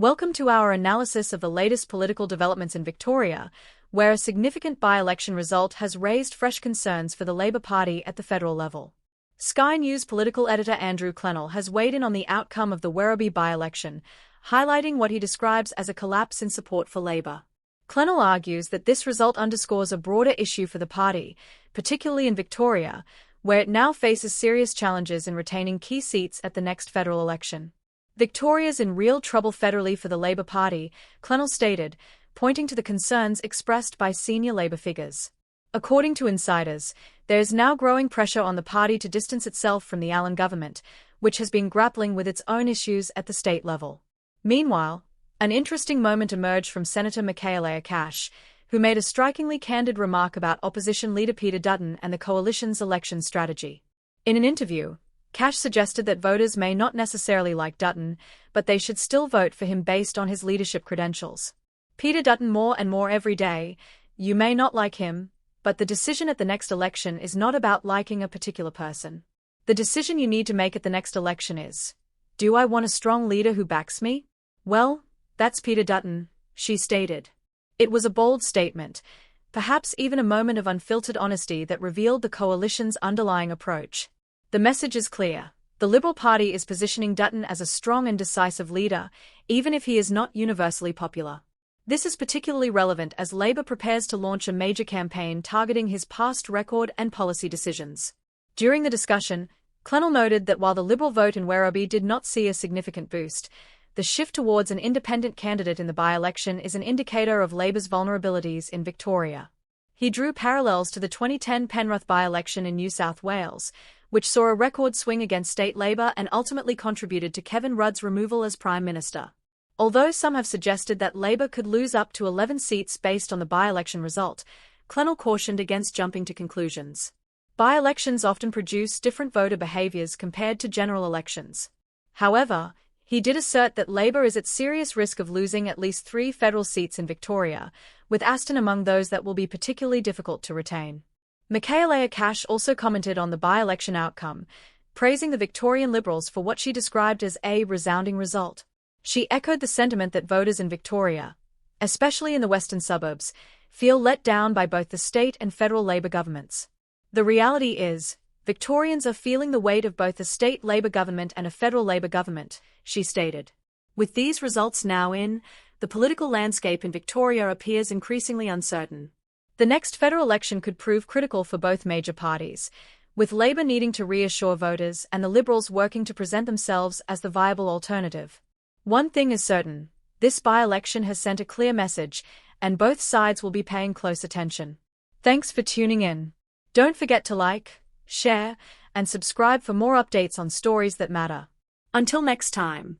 Welcome to our analysis of the latest political developments in Victoria, where a significant by-election result has raised fresh concerns for the Labor Party at the federal level. Sky News political editor Andrew Clennell has weighed in on the outcome of the Werribee by-election, highlighting what he describes as a collapse in support for Labor. Clennell argues that this result underscores a broader issue for the party, particularly in Victoria, where it now faces serious challenges in retaining key seats at the next federal election. Victoria's in real trouble federally for the Labor Party, Clennell stated, pointing to the concerns expressed by senior Labor figures. According to insiders, there is now growing pressure on the party to distance itself from the Allen government, which has been grappling with its own issues at the state level. Meanwhile, an interesting moment emerged from Senator Michaelia, who made a strikingly candid remark about opposition leader Peter Dutton and the coalition's election strategy. In an interview, Cash suggested that voters may not necessarily like Dutton, but they should still vote for him based on his leadership credentials. Peter Dutton more and more every day. You may not like him, but the decision at the next election is not about liking a particular person. The decision you need to make at the next election is, do I want a strong leader who backs me? Well, that's Peter Dutton, she stated. It was a bold statement, perhaps even a moment of unfiltered honesty that revealed the coalition's underlying approach. The message is clear. The Liberal Party is positioning Dutton as a strong and decisive leader, even if he is not universally popular. This is particularly relevant as Labor prepares to launch a major campaign targeting his past record and policy decisions. During the discussion, Clennell noted that while the Liberal vote in Werribee did not see a significant boost, the shift towards an independent candidate in the by-election is an indicator of Labor's vulnerabilities in Victoria. He drew parallels to the 2010 Penrith by-election in New South Wales, which saw a record swing against state Labor and ultimately contributed to Kevin Rudd's removal as Prime Minister. Although some have suggested that Labor could lose up to 11 seats based on the by-election result, Clennell cautioned against jumping to conclusions. By-elections often produce different voter behaviours compared to general elections. However, he did assert that Labor is at serious risk of losing at least 3 federal seats in Victoria, with Aston among those that will be particularly difficult to retain. Michaelia also commented on the by-election outcome, praising the Victorian Liberals for what she described as a resounding result. She echoed the sentiment that voters in Victoria, especially in the western suburbs, feel let down by both the state and federal Labor governments. The reality is, Victorians are feeling the weight of both a state Labor government and a federal Labor government, she stated. With these results now in, the political landscape in Victoria appears increasingly uncertain. The next federal election could prove critical for both major parties, with Labor needing to reassure voters and the Liberals working to present themselves as the viable alternative. One thing is certain, this by-election has sent a clear message, and both sides will be paying close attention. Thanks for tuning in. Don't forget to like, share, and subscribe for more updates on stories that matter. Until next time.